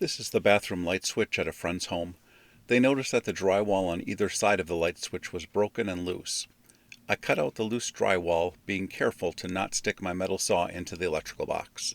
This is the bathroom light switch at a friend's home. They noticed that the drywall on either side of the light switch was broken and loose. I cut out the loose drywall, being careful to not stick my metal saw into the electrical box.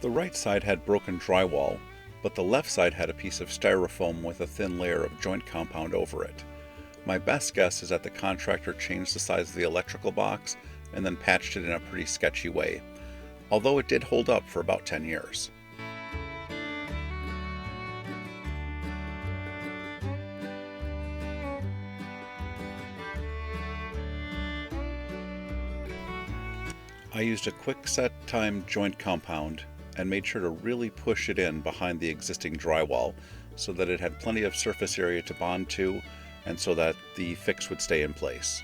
The right side had broken drywall, but the left side had a piece of styrofoam with a thin layer of joint compound over it. My best guess is that the contractor changed the size of the electrical box and then patched it in a pretty sketchy way, although it did hold up for about 10 years. I used a quick set time joint compound and made sure to really push it in behind the existing drywall so that it had plenty of surface area to bond to and so that the fix would stay in place.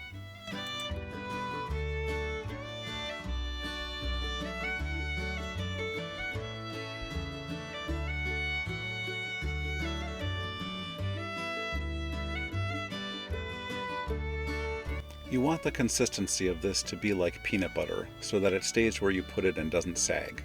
You want the consistency of this to be like peanut butter so that it stays where you put it and doesn't sag.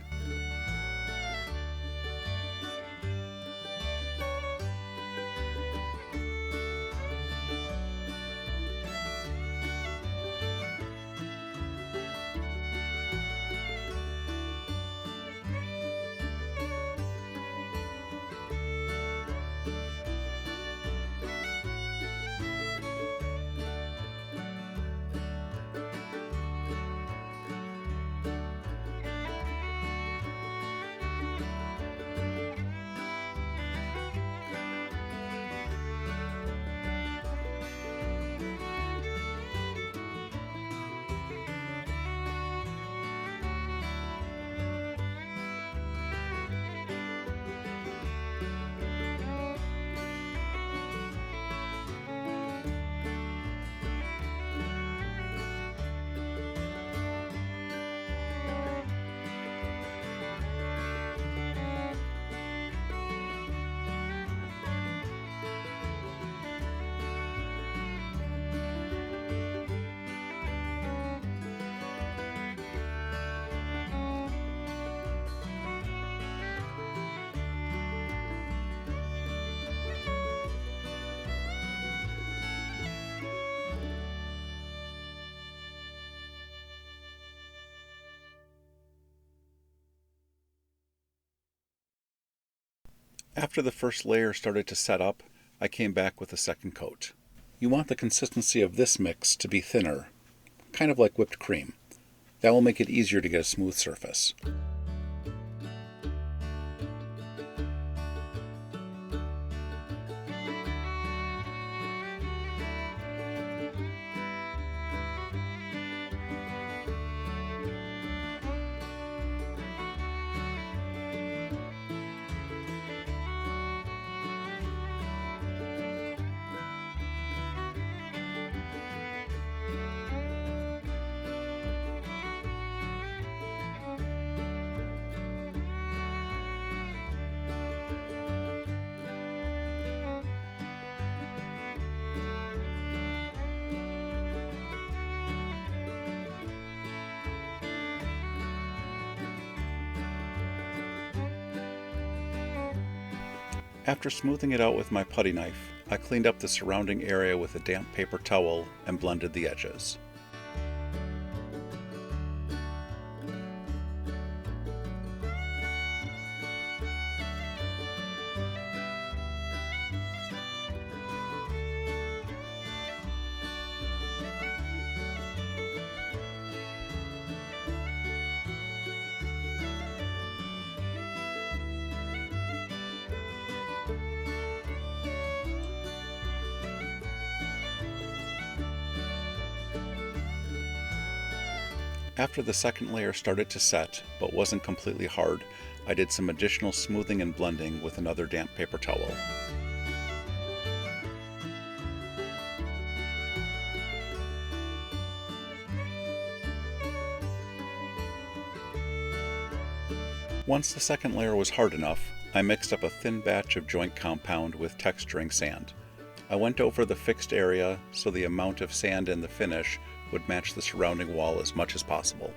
After the first layer started to set up, I came back with a second coat. You want the consistency of this mix to be thinner, kind of like whipped cream. That will make it easier to get a smooth surface. After smoothing it out with my putty knife, I cleaned up the surrounding area with a damp paper towel and blended the edges. After the second layer started to set, but wasn't completely hard, I did some additional smoothing and blending with another damp paper towel. Once the second layer was hard enough, I mixed up a thin batch of joint compound with texturing sand. I went over the fixed area so the amount of sand in the finish would match the surrounding wall as much as possible.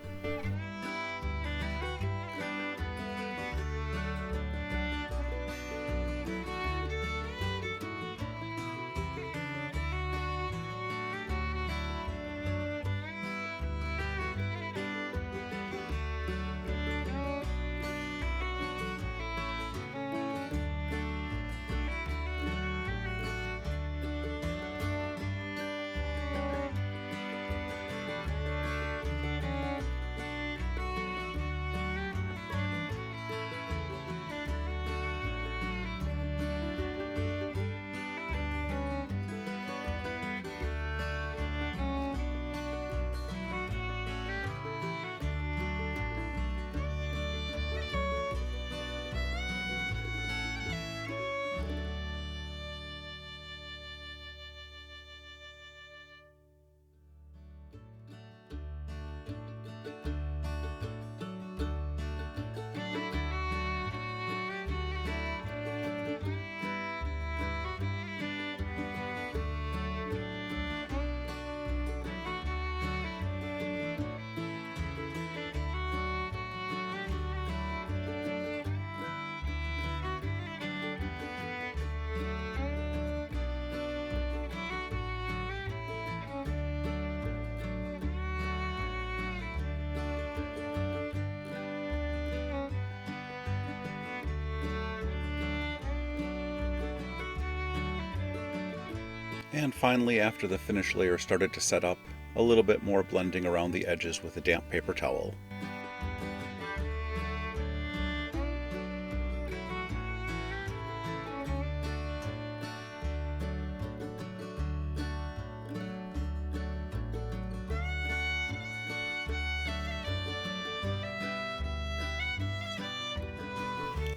And finally, after the finish layer started to set up, a little bit more blending around the edges with a damp paper towel.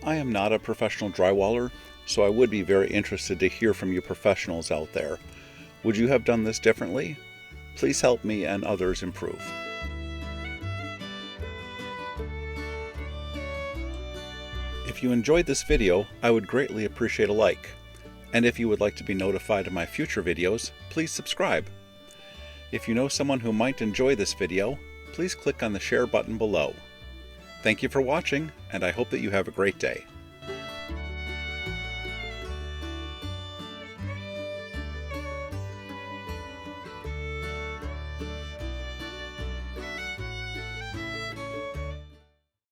I am not a professional drywaller, so I would be very interested to hear from you professionals out there. Would you have done this differently? Please help me and others improve. If you enjoyed this video, I would greatly appreciate a like. And if you would like to be notified of my future videos, please subscribe. If you know someone who might enjoy this video, please click on the share button below. Thank you for watching, and I hope that you have a great day.